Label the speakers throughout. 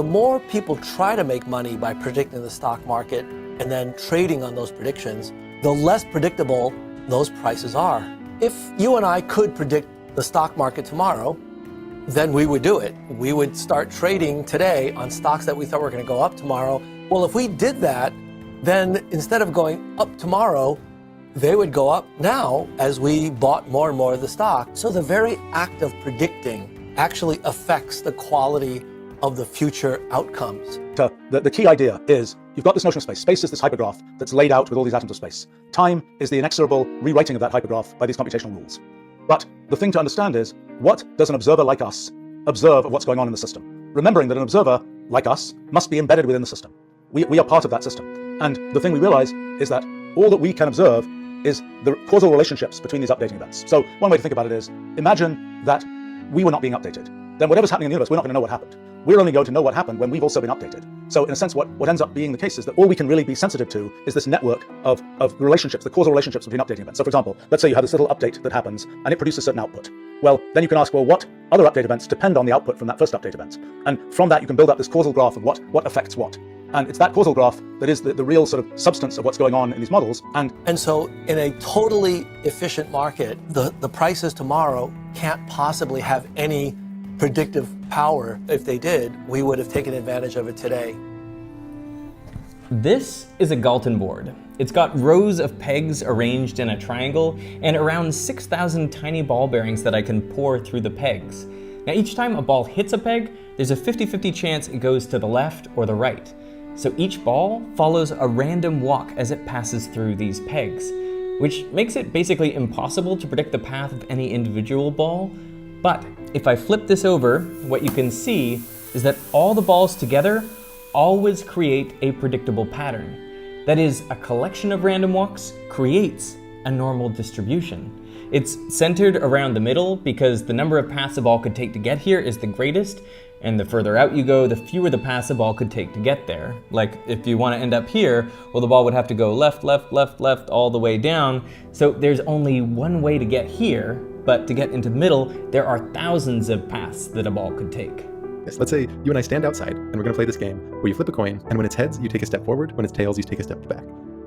Speaker 1: The more people try to make money by predicting the stock market and then trading on those predictions, the less predictable those prices are. If you and I could predict the stock market tomorrow, then we would do it. We would start trading today on stocks that we thought were going to go up tomorrow. Well, if we did that, then instead of going up tomorrow, they would go up now as we bought more and more of the stock. So the very act of predicting actually affects the quality of the future outcomes.
Speaker 2: The key idea is you've got this notion of space. Space is this hypergraph that's laid out with all these atoms of space. Time is the inexorable rewriting of that hypergraph by these computational rules. But the thing to understand is, what does an observer like us observe of what's going on in the system? Remembering that an observer like us must be embedded within the system. We are part of that system. And the thing we realize is that all that we can observe is the causal relationships between these updating events. So one way to think about it is, imagine that we were not being updated. Then whatever's happening in the universe, we're not going to know what happened. We're only going to know what happened when we've also been updated. So in a sense, what ends up being the case is that all we can really be sensitive to is this network of relationships, the causal relationships between updating events. So for example, let's say you have this little update that happens and it produces a certain output. Well, then you can ask, well, what other update events depend on the output from that first update event? And from that, you can build up this causal graph of what affects what. And it's that causal graph that is the real sort of substance of what's going on in these models.
Speaker 1: And so in a totally efficient market, the prices tomorrow can't possibly have any predictive power. If they did, we would have taken advantage of it today.
Speaker 3: This is a Galton board. It's got rows of pegs arranged in a triangle and around 6,000 tiny ball bearings that I can pour through the pegs. Now each time a ball hits a peg, there's a 50-50 chance it goes to the left or the right. So each ball follows a random walk as it passes through these pegs, which makes it basically impossible to predict the path of any individual ball. But if I flip this over, what you can see is that all the balls together always create a predictable pattern. That is, a collection of random walks creates a normal distribution. It's centered around the middle because the number of paths a ball could take to get here is the greatest, and the further out you go, the fewer the paths a ball could take to get there. Like if you want to end up here, well, the ball would have to go left, left, left, left, all the way down. So there's only one way to get here, but to get into the middle, there are thousands of paths that a ball could take.
Speaker 4: Yes, let's say you and I stand outside and we're going to play this game where you flip a coin, and when it's heads, you take a step forward. When it's tails, you take a step back.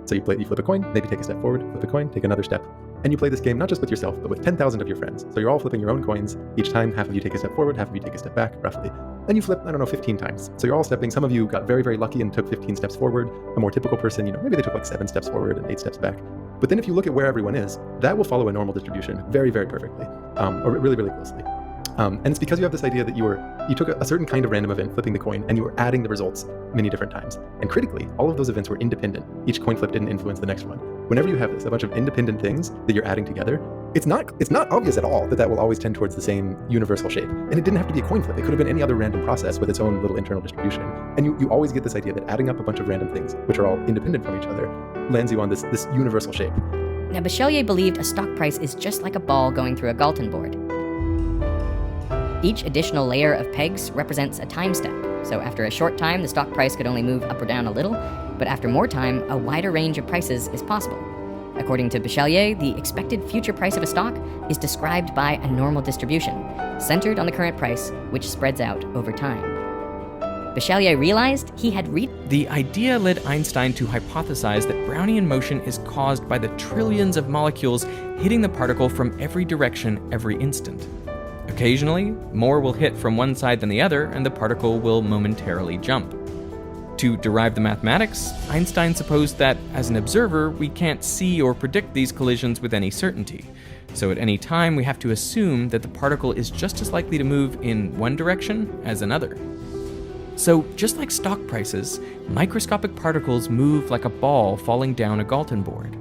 Speaker 4: So you flip a coin, maybe take a step forward, flip a coin, take another step. And you play this game not just with yourself, but with 10,000 of your friends. So you're all flipping your own coins. Each time, half of you take a step forward, half of you take a step back, roughly. Then you flip, 15 times. So you're all stepping. Some of you got very, very lucky and took 15 steps forward. A more typical person, maybe they took like 7 steps forward and 8 steps back. But then if you look at where everyone is, that will follow a normal distribution very, very perfectly, or really, really closely. And it's because you have this idea that you took a certain kind of random event, flipping the coin, and you were adding the results many different times. And critically, all of those events were independent. Each coin flip didn't influence the next one. Whenever you have this, a bunch of independent things that you're adding together, it's not obvious at all that will always tend towards the same universal shape. And it didn't have to be a coin flip. It could have been any other random process with its own little internal distribution. And you always get this idea that adding up a bunch of random things, which are all independent from each other, lands you on this universal shape.
Speaker 5: Now, Bachelier believed a stock price is just like a ball going through a Galton board. Each additional layer of pegs represents a time step. So after a short time, the stock price could only move up or down a little, but after more time, a wider range of prices is possible. According to Bachelier, the expected future price of a stock is described by a normal distribution, centered on the current price, which spreads out over time. Bachelier realized he had
Speaker 3: The idea led Einstein to hypothesize that Brownian motion is caused by the trillions of molecules hitting the particle from every direction every instant. Occasionally, more will hit from one side than the other, and the particle will momentarily jump. To derive the mathematics, Einstein supposed that, as an observer, we can't see or predict these collisions with any certainty. So at any time, we have to assume that the particle is just as likely to move in one direction as another. So, just like stock prices, microscopic particles move like a ball falling down a Galton board.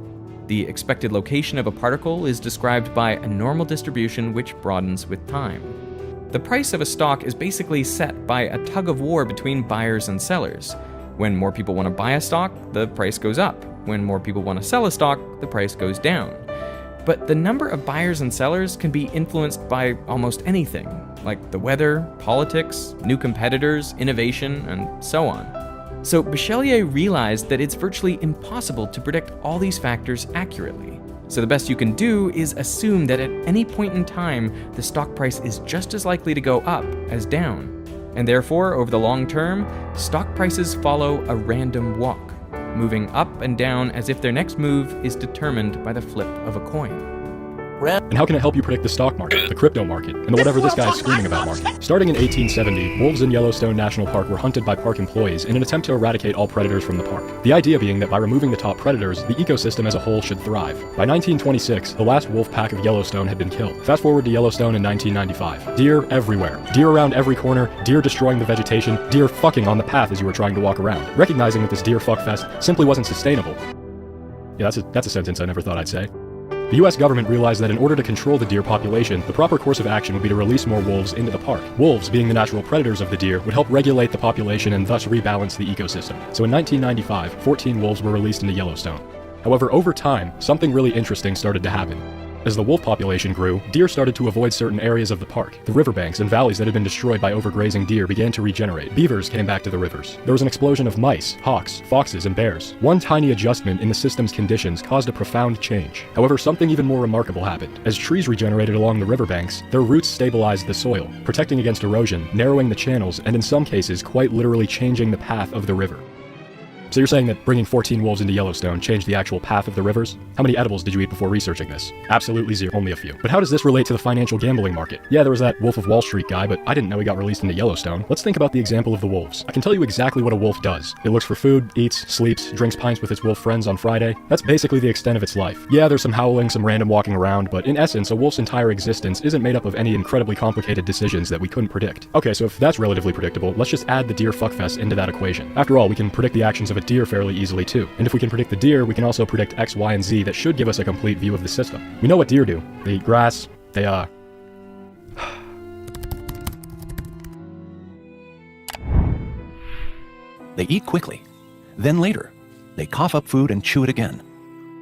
Speaker 3: The expected location of a particle is described by a normal distribution which broadens with time. The price of a stock is basically set by a tug of war between buyers and sellers. When more people want to buy a stock, the price goes up. When more people want to sell a stock, the price goes down. But the number of buyers and sellers can be influenced by almost anything, like the weather, politics, new competitors, innovation, and so on. So Bachelier realized that it's virtually impossible to predict all these factors accurately. So the best you can do is assume that at any point in time, the stock price is just as likely to go up as down. And therefore, over the long term, stock prices follow a random walk, moving up and down as if their next move is determined by the flip of a coin.
Speaker 6: And how can it help you predict the stock market, the crypto market, and the whatever this guy is screaming about market? Starting in 1870, wolves in Yellowstone National Park were hunted by park employees in an attempt to eradicate all predators from the park. The idea being that by removing the top predators, the ecosystem as a whole should thrive. By 1926, the last wolf pack of Yellowstone had been killed. Fast forward to Yellowstone in 1995. Deer everywhere. Deer around every corner, deer destroying the vegetation, deer fucking on the path as you were trying to walk around. Recognizing that this deer fuckfest simply wasn't sustainable. Yeah, that's a sentence I never thought I'd say. The US government realized that in order to control the deer population, the proper course of action would be to release more wolves into the park. Wolves, being the natural predators of the deer, would help regulate the population and thus rebalance the ecosystem. So in 1995, 14 wolves were released into Yellowstone. However, over time, something really interesting started to happen. As the wolf population grew, deer started to avoid certain areas of the park. The riverbanks and valleys that had been destroyed by overgrazing deer began to regenerate. Beavers came back to the rivers. There was an explosion of mice, hawks, foxes, and bears. One tiny adjustment in the system's conditions caused a profound change. However, something even more remarkable happened. As trees regenerated along the riverbanks, their roots stabilized the soil, protecting against erosion, narrowing the channels, and in some cases, quite literally changing the path of the river. So you're saying that bringing 14 wolves into Yellowstone changed the actual path of the rivers? How many edibles did you eat before researching this? Absolutely zero, only a few. But how does this relate to the financial gambling market? Yeah, there was that Wolf of Wall Street guy, but I didn't know he got released into Yellowstone. Let's think about the example of the wolves. I can tell you exactly what a wolf does. It looks for food, eats, sleeps, drinks pints with its wolf friends on Friday. That's basically the extent of its life. Yeah, there's some howling, some random walking around, but in essence, a wolf's entire existence isn't made up of any incredibly complicated decisions that we couldn't predict. Okay, so if that's relatively predictable, let's just add the deer fuckfest into that equation. After all, we can predict the actions of a deer fairly easily too. And if we can predict the deer, we can also predict X, Y, and Z that should give us a complete view of the system. We know what deer do. They eat grass, they
Speaker 7: They eat quickly. Then later, they cough up food and chew it again.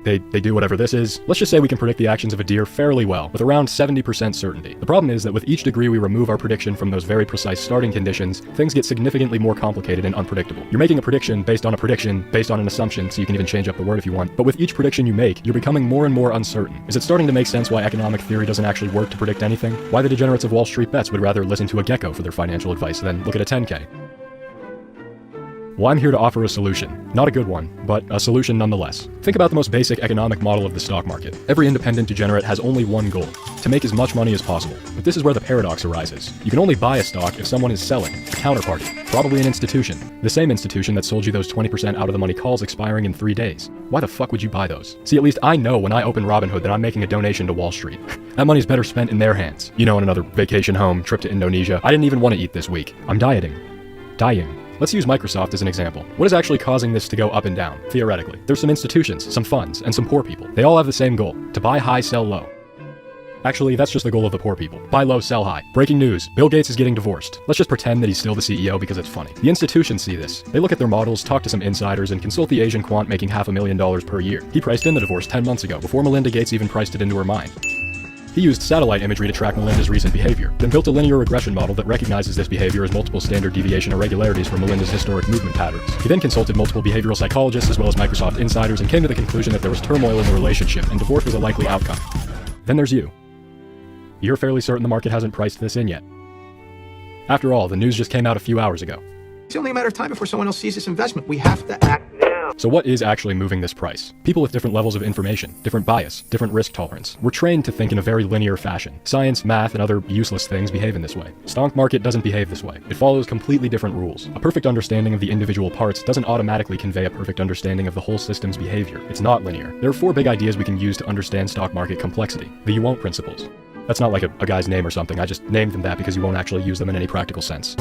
Speaker 6: They do whatever this is. Let's just say we can predict the actions of a deer fairly well, with around 70% certainty. The problem is that with each degree we remove our prediction from those very precise starting conditions, things get significantly more complicated and unpredictable. You're making a prediction based on a prediction, based on an assumption, so you can even change up the word if you want. But with each prediction you make, you're becoming more and more uncertain. Is it starting to make sense why economic theory doesn't actually work to predict anything? Why the degenerates of Wall Street bets would rather listen to a gecko for their financial advice than look at a 10K? Well, I'm here to offer a solution. Not a good one, but a solution nonetheless. Think about the most basic economic model of the stock market. Every independent degenerate has only one goal: to make as much money as possible. But this is where the paradox arises. You can only buy a stock if someone is selling, a counterparty, probably an institution. The same institution that sold you those 20% out of the money calls expiring in 3 days. Why the fuck would you buy those? See, at least I know when I open Robinhood that I'm making a donation to Wall Street. That money's better spent in their hands. You know, on another vacation home, trip to Indonesia. I didn't even want to eat this week. I'm dieting. Dying. Let's use Microsoft as an example. What is actually causing this to go up and down, theoretically? There's some institutions, some funds, and some poor people. They all have the same goal: to buy high, sell low. Actually, that's just the goal of the poor people. Buy low, sell high. Breaking news: Bill Gates is getting divorced. Let's just pretend that he's still the CEO because it's funny. The institutions see this. They look at their models, talk to some insiders, and consult the Asian quant making $500,000 per year. He priced in the divorce 10 months ago, before Melinda Gates even priced it into her mind. He used satellite imagery to track Melinda's recent behavior, then built a linear regression model that recognizes this behavior as multiple standard deviation irregularities from Melinda's historic movement patterns. He then consulted multiple behavioral psychologists as well as Microsoft insiders and came to the conclusion that there was turmoil in the relationship and divorce was a likely outcome. Then there's you. You're fairly certain the market hasn't priced this in yet. After all, the news just came out a few hours ago.
Speaker 8: It's only a matter of time before someone else sees this investment. We have to act now.
Speaker 6: So what is actually moving this price? People with different levels of information, different bias, different risk tolerance. We're trained to think in a very linear fashion. Science, math, and other useless things behave in this way. Stock market doesn't behave this way. It follows completely different rules. A perfect understanding of the individual parts doesn't automatically convey a perfect understanding of the whole system's behavior. It's not linear. There are 4 big ideas we can use to understand stock market complexity. The you won't principles. That's not like a guy's name or something. I just named them that because you won't actually use them in any practical sense.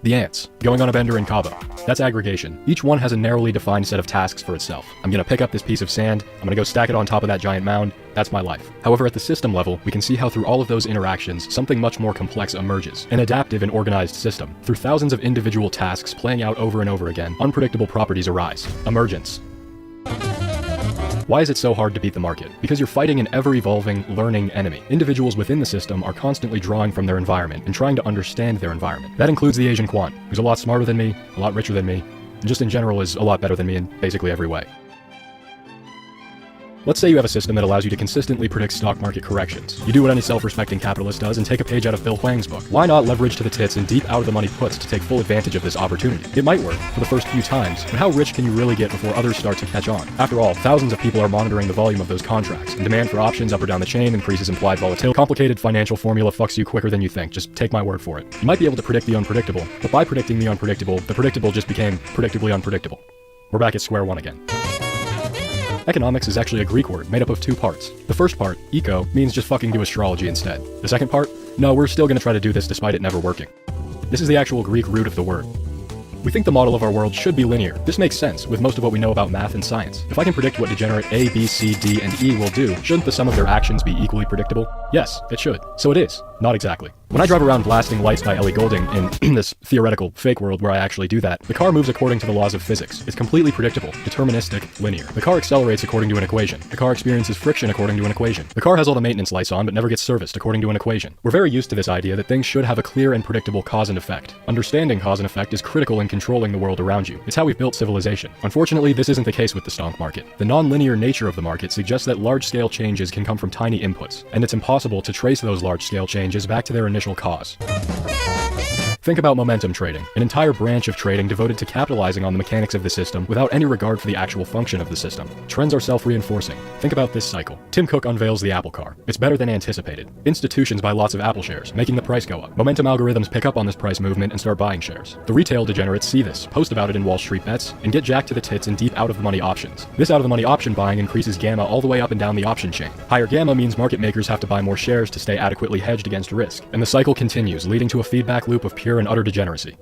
Speaker 6: The ants, going on a bender in Cabo. That's aggregation. Each one has a narrowly defined set of tasks for itself. I'm gonna pick up this piece of sand, I'm gonna go stack it on top of that giant mound. That's my life. However, at the system level, we can see how through all of those interactions, something much more complex emerges. An adaptive and organized system. Through thousands of individual tasks playing out over and over again, unpredictable properties arise. Emergence. Why is it so hard to beat the market? Because you're fighting an ever-evolving, learning enemy. Individuals within the system are constantly drawing from their environment and trying to understand their environment. That includes the Asian quant, who's a lot smarter than me, a lot richer than me, and just in general is a lot better than me in basically every way. Let's say you have a system that allows you to consistently predict stock market corrections. You do what any self-respecting capitalist does and take a page out of Bill Hwang's book. Why not leverage to the tits and deep out-of-the-money puts to take full advantage of this opportunity? It might work for the first few times, but how rich can you really get before others start to catch on? After all, thousands of people are monitoring the volume of those contracts, and demand for options up or down the chain increases implied volatility. Complicated financial formula fucks you quicker than you think. Just take my word for it. You might be able to predict the unpredictable, but by predicting the predictable just became predictably unpredictable. We're back at square one again. Economics is actually a Greek word made up of two parts. The first part, eco, means just fucking do astrology instead. The second part, no, we're still gonna try to do this despite it never working. This is the actual Greek root of the word. We think the model of our world should be linear. This makes sense with most of what we know about math and science. If I can predict what degenerate A, B, C, D, and E will do, shouldn't the sum of their actions be equally predictable? Yes, it should. So it is. Not exactly. When I drive around blasting Lights by Ellie Goulding in this theoretical fake world where I actually do that, the car moves according to the laws of physics. It's completely predictable, deterministic, linear. The car accelerates according to an equation. The car experiences friction according to an equation. The car has all the maintenance lights on but never gets serviced according to an equation. We're very used to this idea that things should have a clear and predictable cause and effect. Understanding cause and effect is critical in controlling the world around you. It's how we've built civilization. Unfortunately, this isn't the case with the stock market. The non-linear nature of the market suggests that large-scale changes can come from tiny inputs, and it's impossible to trace those large-scale changes back to their initial cause. Think about momentum trading, an entire branch of trading devoted to capitalizing on the mechanics of the system without any regard for the actual function of the system. Trends are self-reinforcing. Think about this cycle. Tim Cook unveils the Apple car. It's better than anticipated. Institutions buy lots of Apple shares, making the price go up. Momentum algorithms pick up on this price movement and start buying shares. The retail degenerates see this, post about it in Wall Street Bets, and get jacked to the tits in deep out-of-the-money options. This out-of-the-money option buying increases gamma all the way up and down the option chain. Higher gamma means market makers have to buy more shares to stay adequately hedged against risk, and the cycle continues, leading to a feedback loop of pure and utter degeneracy.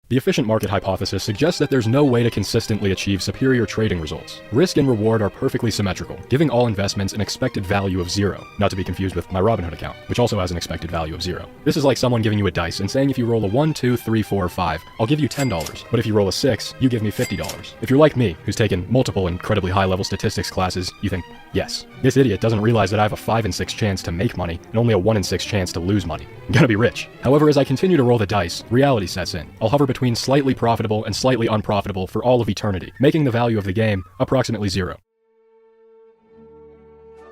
Speaker 6: The efficient market hypothesis suggests that there's no way to consistently achieve superior trading results. Risk and reward are perfectly symmetrical, giving all investments an expected value of 0, not to be confused with my Robinhood account, which also has an expected value of 0. This is like someone giving you a dice and saying if you roll a 1, 2, 3, 4, 5, I'll give you $10, but if you roll a 6, you give me $50. If you're like me, who's taken multiple incredibly high-level statistics classes, you think, yes, this idiot doesn't realize that I have a 5 in 6 chance to make money and only a 1 in 6 chance to lose money. I'm gonna be rich. However, as I continue to roll the dice, reality sets in. I'll hover between slightly profitable and slightly unprofitable for all of eternity, making the value of the game approximately 0.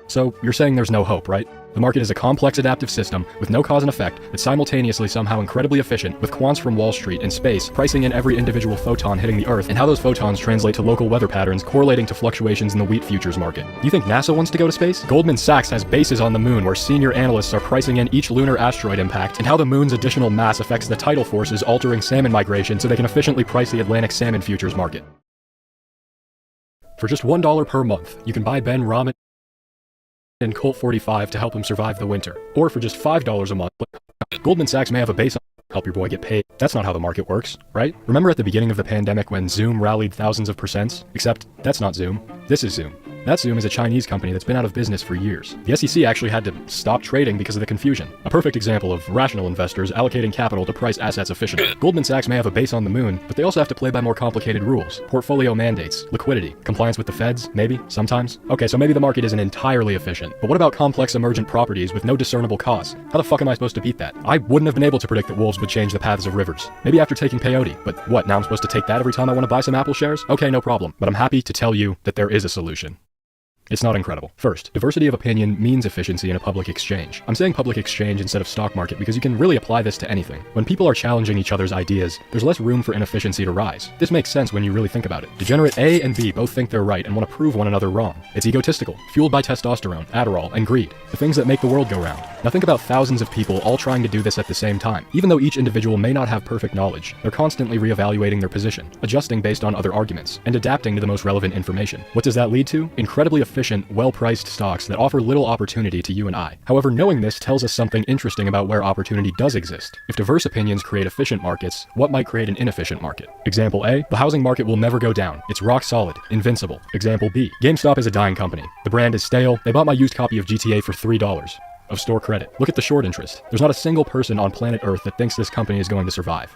Speaker 6: So, you're saying there's no hope, right? The market is a complex adaptive system with no cause and effect that's simultaneously somehow incredibly efficient, with quants from Wall Street and space pricing in every individual photon hitting the Earth and how those photons translate to local weather patterns correlating to fluctuations in the wheat futures market. You think NASA wants to go to space? Goldman Sachs has bases on the moon where senior analysts are pricing in each lunar asteroid impact and how the moon's additional mass affects the tidal forces altering salmon migration so they can efficiently price the Atlantic salmon futures market. For just $1 per month, you can buy Ben Rahman and Colt 45 to help him survive the winter. Or for just $5 a month, Goldman Sachs may have a base on help your boy get paid. That's not how the market works, right? Remember at the beginning of the pandemic when Zoom rallied thousands of percents? Except that's not Zoom. This is Zoom. That Zoom is a Chinese company that's been out of business for years. The SEC actually had to stop trading because of the confusion. A perfect example of rational investors allocating capital to price assets efficiently. Goldman Sachs may have a base on the moon, but they also have to play by more complicated rules. Portfolio mandates, liquidity, compliance with the feds, maybe, sometimes. Okay, so maybe the market isn't entirely efficient, but what about complex emergent properties with no discernible cause? How the fuck am I supposed to beat that? I wouldn't have been able to predict that wolves would change the paths of rivers. Maybe after taking peyote, but what, now I'm supposed to take that every time I want to buy some Apple shares? Okay, no problem, but I'm happy to tell you that there is a solution. It's not incredible. First, diversity of opinion means efficiency in a public exchange. I'm saying public exchange instead of stock market because you can really apply this to anything. When people are challenging each other's ideas, there's less room for inefficiency to rise. This makes sense when you really think about it. Degenerate A and B both think they're right and want to prove one another wrong. It's egotistical, fueled by testosterone, Adderall, and greed, the things that make the world go round. Now think about thousands of people all trying to do this at the same time. Even though each individual may not have perfect knowledge, they're constantly reevaluating their position, adjusting based on other arguments, and adapting to the most relevant information. What does that lead to? Incredibly efficient, well-priced stocks that offer little opportunity to you and I. However, knowing this tells us something interesting about where opportunity does exist. If diverse opinions create efficient markets, what might create an inefficient market? Example A, the housing market will never go down. It's rock solid, invincible. Example B, GameStop is a dying company. The brand is stale. They bought my used copy of GTA for $3 of store credit. Look at the short interest. There's not a single person on planet Earth that thinks this company is going to survive.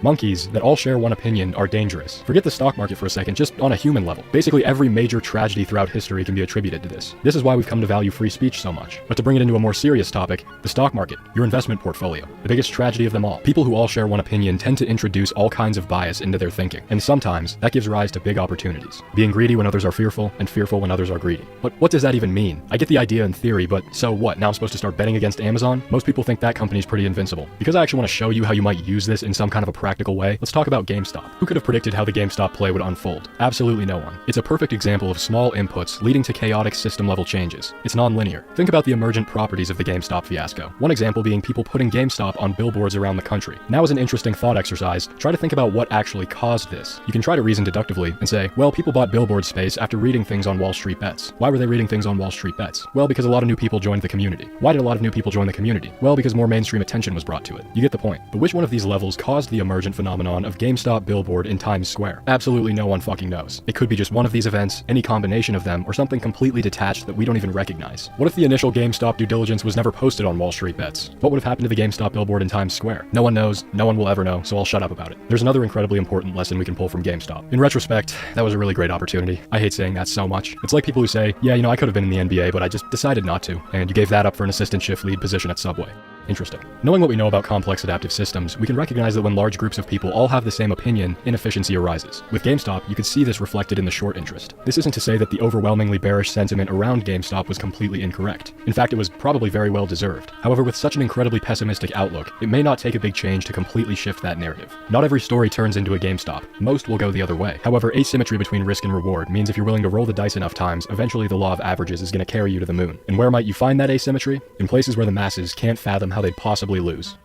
Speaker 6: Monkeys that all share one opinion are dangerous. Forget the stock market for a second, just on a human level. Basically every major tragedy throughout history can be attributed to this. This is why we've come to value free speech so much. But to bring it into a more serious topic, the stock market, your investment portfolio, the biggest tragedy of them all. People who all share one opinion tend to introduce all kinds of bias into their thinking, and sometimes that gives rise to big opportunities. Being greedy when others are fearful, and fearful when others are greedy. But what does that even mean? I get the idea in theory, but so what? Now I'm supposed to start betting against Amazon? Most people think that company's pretty invincible. Because I actually want to show you how you might use this in some kind of a practical way, let's talk about GameStop. Who could have predicted how the GameStop play would unfold? Absolutely no one. It's a perfect example of small inputs leading to chaotic system-level changes. It's non-linear. Think about the emergent properties of the GameStop fiasco. One example being people putting GameStop on billboards around the country. Now, as an interesting thought exercise, try to think about what actually caused this. You can try to reason deductively and say, well, people bought billboard space after reading things on Wall Street Bets. Why were they reading things on Wall Street Bets? Well, because a lot of new people joined the community. Why did a lot of new people join the community? Well, because more mainstream attention was brought to it. You get the point. But which one of these levels caused the emergent phenomenon of GameStop billboard in Times Square? Absolutely no one fucking knows. It could be just one of these events, any combination of them, or something completely detached that we don't even recognize. What if the initial GameStop due diligence was never posted on Wall Street Bets? What would have happened to the GameStop billboard in Times Square? No one knows, no one will ever know, so I'll shut up about it. There's another incredibly important lesson we can pull from GameStop. In retrospect, that was a really great opportunity. I hate saying that so much. It's like people who say, yeah, you know, I could have been in the NBA, but I just decided not to, and you gave that up for an assistant shift lead position at Subway. Interesting. Knowing what we know about complex adaptive systems, we can recognize that when large groups of people all have the same opinion, inefficiency arises. With GameStop, you could see this reflected in the short interest. This isn't to say that the overwhelmingly bearish sentiment around GameStop was completely incorrect. In fact, it was probably very well deserved. However, with such an incredibly pessimistic outlook, it may not take a big change to completely shift that narrative. Not every story turns into a GameStop. Most will go the other way. However, asymmetry between risk and reward means if you're willing to roll the dice enough times, eventually the law of averages is going to carry you to the moon. And where might you find that asymmetry? In places where the masses can't fathom how they'd possibly lose.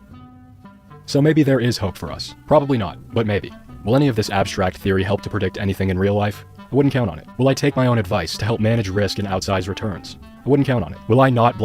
Speaker 6: So maybe there is hope for us. Probably not, but maybe. Will any of this abstract theory help to predict anything in real life? I wouldn't count on it. Will I take my own advice to help manage risk and outsize returns? I wouldn't count on it. Will I not